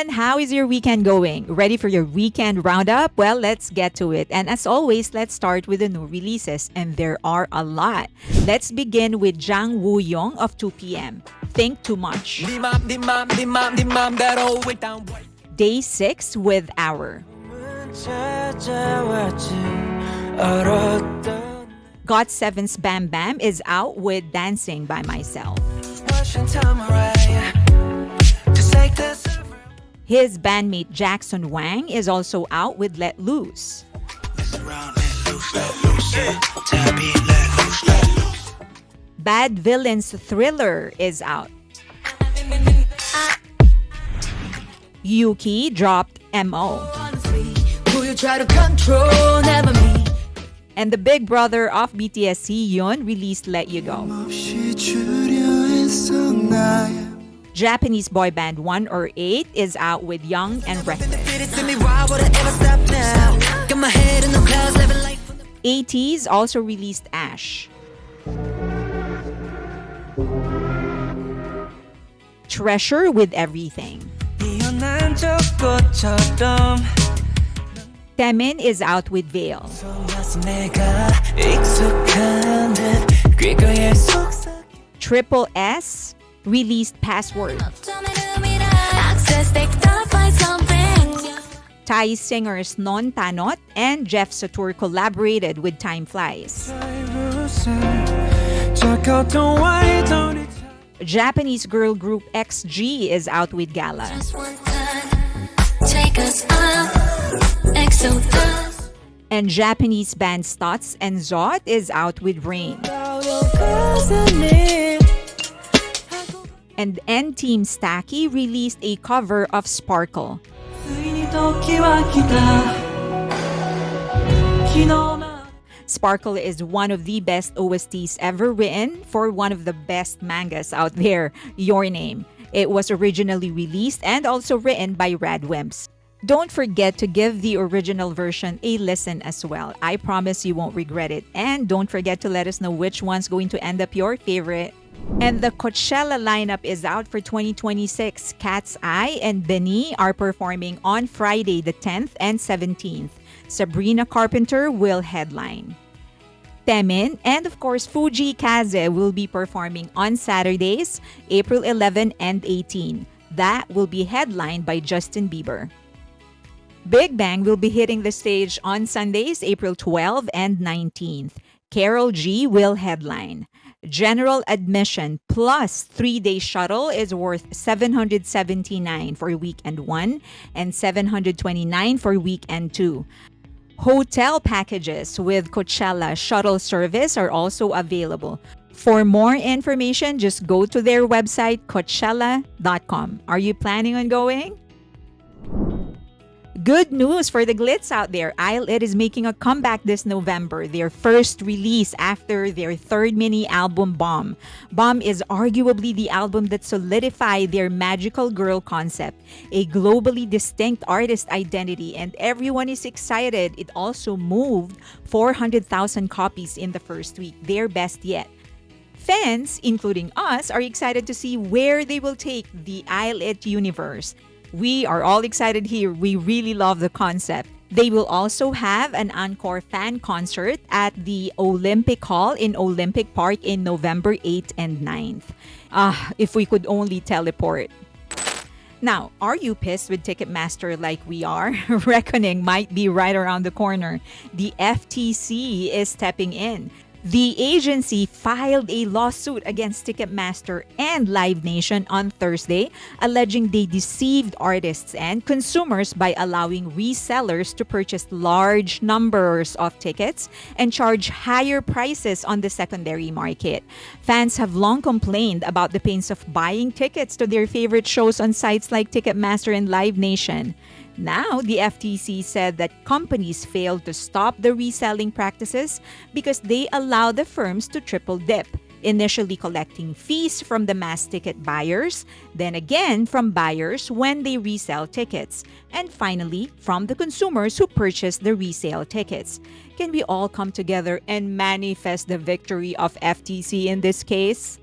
everyone! How is your weekend going? Ready for your weekend roundup? Well, let's get to it. And as always, let's start with the new releases. And there are a lot. Let's begin with Jang Woo-young of 2PM. Think Too Much. Day 6 with Hour. GOT7's Bam Bam is out with Dancing by Myself. His bandmate Jackson Wang is also out with Let Loose. Bad Villain's Thriller is out. Yuki dropped MO. And the big brother of BTS, Yeon, released Let You Go. Japanese boy band 108 is out with Young and Reckless. ATEEZ also released Ash. Treasure with Everything. Taemin is out with Veil. Triple S released Password. Thai singers Non Tanot and Jeff Satur collaborated with Time Flies. Japanese girl group XG is out with Gala. And Japanese band Stotts and Zot is out with Rain. And N-Team Stacky released a cover of Sparkle. Sparkle is one of the best OSTs ever written for one of the best mangas out there, Your Name. It was originally released and also written by Radwimps. Don't forget to give the original version a listen as well. I promise you won't regret it. And don't forget to let us know which one's going to end up your favorite. And the Coachella lineup is out for 2026. Cat's Eye and Benny are performing on Friday the 10th and 17th. Sabrina Carpenter will headline. Taemin and of course Fuji Kaze will be performing on Saturdays, April 11 and 18. That will be headlined by Justin Bieber. Big Bang will be hitting the stage on Sundays, April 12 and 19th. Karol G will headline. General admission plus 3-day shuttle is worth $779 for weekend 1 and $729 for weekend 2. Hotel packages with Coachella shuttle service are also available. For more information, just go to their website, Coachella.com. Are you planning on going? Good news for the glitz out there. ILLIT is making a comeback this November, their first release after their third mini album, Bomb. Bomb is arguably the album that solidified their magical girl concept, a globally distinct artist identity, and everyone is excited. It also moved 400,000 copies in the first week, their best yet. Fans, including us, are excited to see where they will take the ILLIT universe. We are all excited here. We really love the concept. They will also have an encore fan concert at the Olympic Hall in Olympic Park in November 8th and 9th. If we could only teleport. Now, are you pissed with Ticketmaster like we are? Reckoning might be right around the corner. The FTC is stepping in. The agency filed a lawsuit against Ticketmaster and Live Nation on Thursday, alleging they deceived artists and consumers by allowing resellers to purchase large numbers of tickets and charge higher prices on the secondary market. Fans have long complained about the pains of buying tickets to their favorite shows on sites like Ticketmaster and Live Nation. Now, the FTC said that companies failed to stop the reselling practices because they allow the firms to triple dip, initially collecting fees from the mass ticket buyers, then again from buyers when they resell tickets, and finally from the consumers who purchase the resale tickets. Can we all come together and manifest the victory of FTC in this case?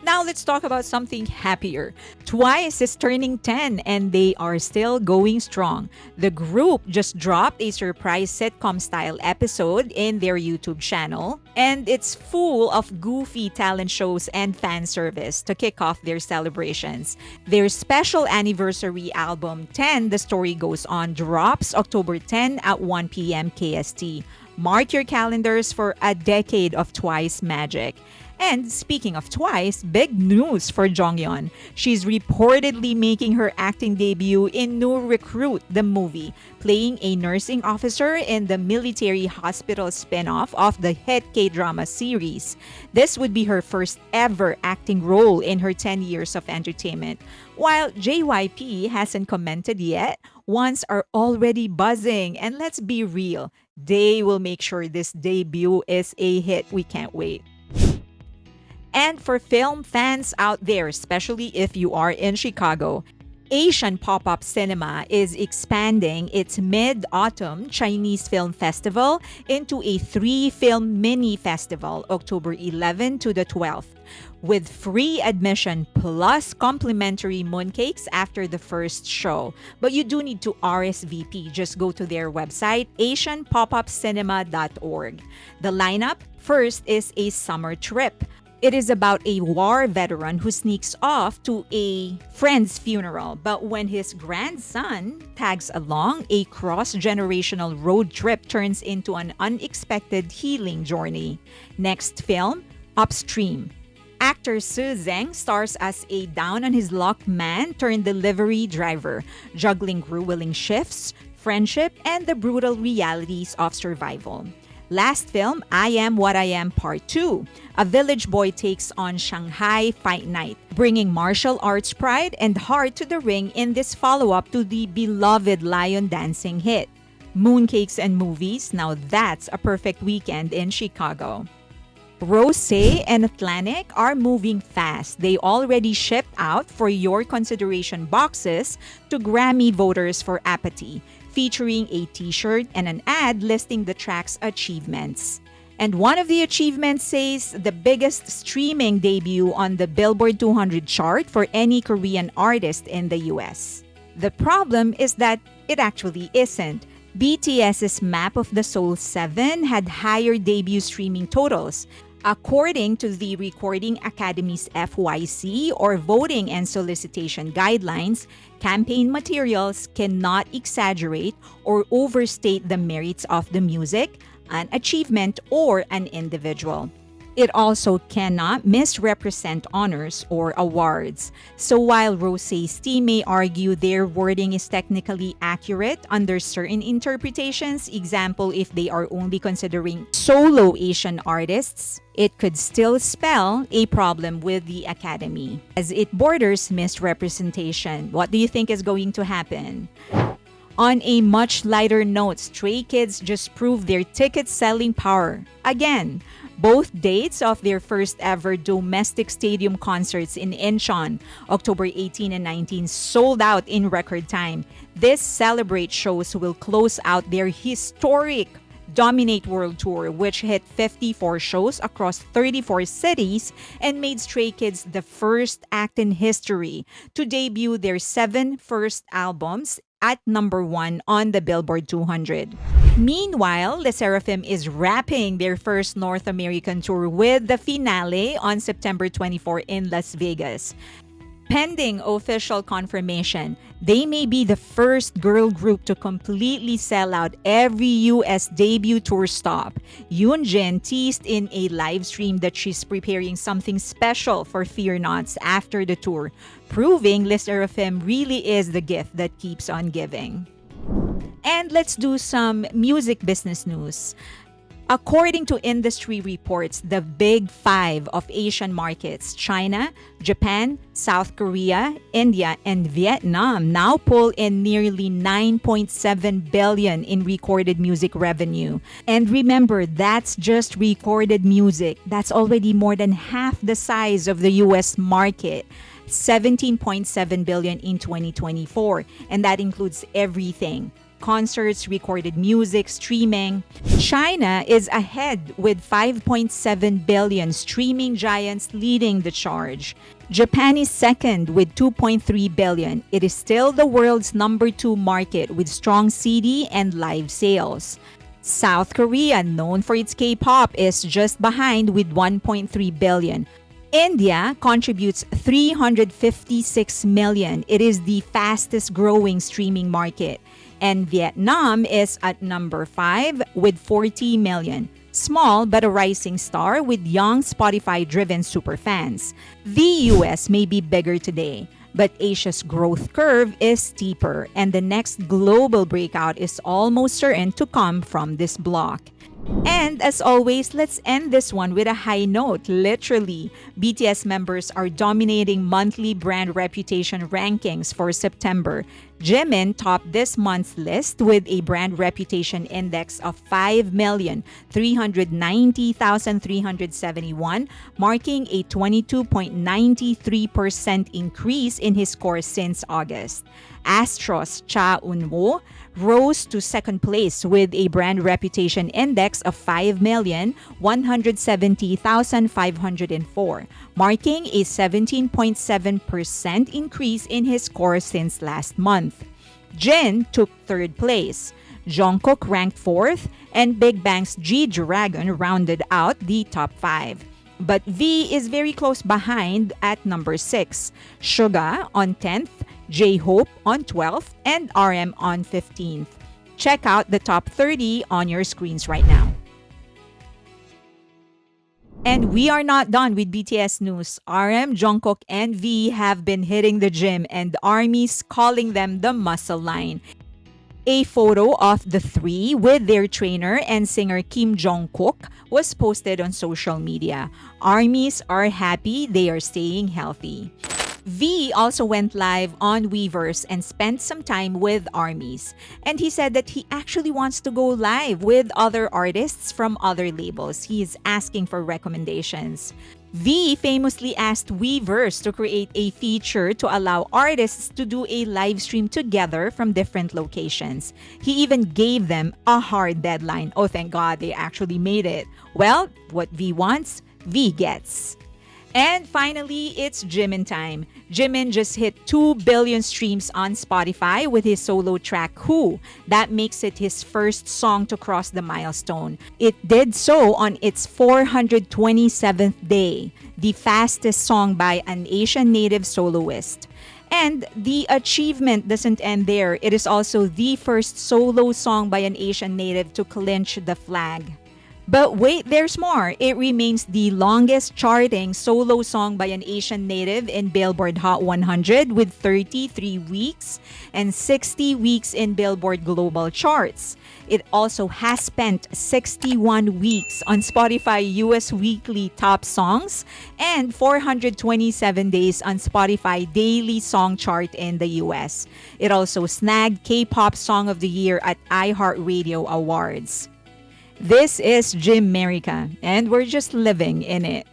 Now let's talk about something happier. Twice is turning 10 and they are still going strong. The group just dropped a surprise sitcom-style episode in their YouTube channel, and it's full of goofy talent shows and fan service to kick off their celebrations. Their special anniversary album 10, The Story Goes On, drops October 10 at 1 p.m. KST. Mark your calendars for a decade of Twice magic. And speaking of Twice, big news for JONGYEON. She's reportedly making her acting debut in New Recruit, the movie, playing a nursing officer in the military hospital spin-off of the hit K-drama series. This would be her first ever acting role in her 10 years of entertainment. While JYP hasn't commented yet, ones are already buzzing. And let's be real, they will make sure this debut is a hit. We can't wait. And for film fans out there, especially if you are in Chicago, Asian Pop-Up Cinema is expanding its Mid-Autumn Chinese Film Festival into a 3-film mini festival, October 11 to the 12th, with free admission plus complimentary mooncakes after the first show. But you do need to RSVP. Just go to their website, asianpopupcinema.org. The lineup, first is a summer trip. It is about a war veteran who sneaks off to a friend's funeral, but when his grandson tags along, a cross-generational road trip turns into an unexpected healing journey. Next film, Upstream. Actor Su Zheng stars as a down-on-his-luck man turned delivery driver, juggling grueling shifts, friendship, and the brutal realities of survival. Last film, I Am What I Am Part 2. A village boy takes on Shanghai Fight Night, bringing martial arts pride and heart to the ring in this follow-up to the beloved lion dancing hit. Mooncakes and movies, now that's a perfect weekend in Chicago. Rosé and Atlantic are moving fast. They already shipped out for your consideration boxes to Grammy voters for apathy, featuring a t-shirt and an ad listing the track's achievements. And one of the achievements says the biggest streaming debut on the Billboard 200 chart for any Korean artist in the US. The problem is that it actually isn't. BTS's Map of the Soul 7 had higher debut streaming totals. According to the Recording Academy's FYC, or Voting and Solicitation Guidelines, campaign materials cannot exaggerate or overstate the merits of the music, an achievement, or an individual. It also cannot misrepresent honors or awards. So while Rosé's team may argue their wording is technically accurate under certain interpretations, example, if they are only considering solo Asian artists, it could still spell a problem with the Academy, as it borders misrepresentation. What do you think is going to happen? On a much lighter note, Stray Kids just proved their ticket selling power again. Both dates of their first ever domestic stadium concerts in Incheon, October 18 and 19, sold out in record time. This Celebrate shows will close out their historic Dominate World Tour, which hit 54 shows across 34 cities and made Stray Kids the first act in history to debut their 7 first albums at number 1 on the Billboard 200. Meanwhile, LE SSERAFIM is wrapping their first North American tour with the finale on September 24 in Las Vegas. Pending official confirmation, they may be the first girl group to completely sell out every US debut tour stop. Yoonjin teased in a live stream that she's preparing something special for Fear Nots after the tour, proving LE SSERAFIM really is the gift that keeps on giving. And let's do some music business news. According to industry reports, the big 5 of Asian markets, China, Japan, South Korea, India, and Vietnam, now pull in nearly 9.7 billion in recorded music revenue. And remember, that's just recorded music. That's already more than half the size of the US market. 17.7 billion in 2024, and that includes everything: concerts, recorded music, streaming. China is ahead with 5.7 billion, streaming giants leading the charge. Japan is second with 2.3 billion. It is still the world's number 2 market with strong CD and live sales. South Korea, known for its K-pop, is just behind with 1.3 billion. India contributes 356 million. It is the fastest growing streaming market. And Vietnam is at number 5 with 40 million. Small but a rising star with young Spotify-driven superfans. The US may be bigger today, but Asia's growth curve is steeper, and the next global breakout is almost certain to come from this block. And as always, let's end this one with a high note. Literally, BTS members are dominating monthly brand reputation rankings for September. Jimin topped this month's list with a brand reputation index of 5,390,371, marking a 22.93% increase in his score since August. Astro's Cha Eun-woo rose to second place with a brand reputation index of 5,170,504, marking a 17.7% increase in his score since last month. Jin took third place. Jungkook ranked fourth, and Big Bang's G-Dragon rounded out the top 5. But V is very close behind at number 6. Suga on 10th, J-Hope on 12th, and RM on 15th. Check out the top 30 on your screens right now. And we are not done with BTS news. RM, Jungkook, and V have been hitting the gym, and ARMY's calling them the muscle line. A photo of the three with their trainer and singer Kim Jong-kook was posted on social media. ARMYs are happy they are staying healthy. V also went live on WEVERSE and spent some time with ARMYs. And he said that he actually wants to go live with other artists from other labels. He is asking for recommendations. V famously asked WEVERSE to create a feature to allow artists to do a live stream together from different locations. He even gave them a hard deadline. Oh, thank God they actually made it. Well, what V wants, V gets. And finally, it's Jimin time. Jimin just hit 2 billion streams on Spotify with his solo track, Who. That makes it his first song to cross the milestone. It did so on its 427th day, the fastest song by an Asian native soloist. And the achievement doesn't end there. It is also the first solo song by an Asian native to clinch the flag. But wait, there's more. It remains the longest charting solo song by an Asian native in Billboard Hot 100 with 33 weeks and 60 weeks in Billboard Global Charts. It also has spent 61 weeks on Spotify US Weekly Top Songs and 427 days on Spotify Daily Song Chart in the US. It also snagged K-Pop Song of the Year at iHeartRadio Awards. This is Jim America, and we're just living in it.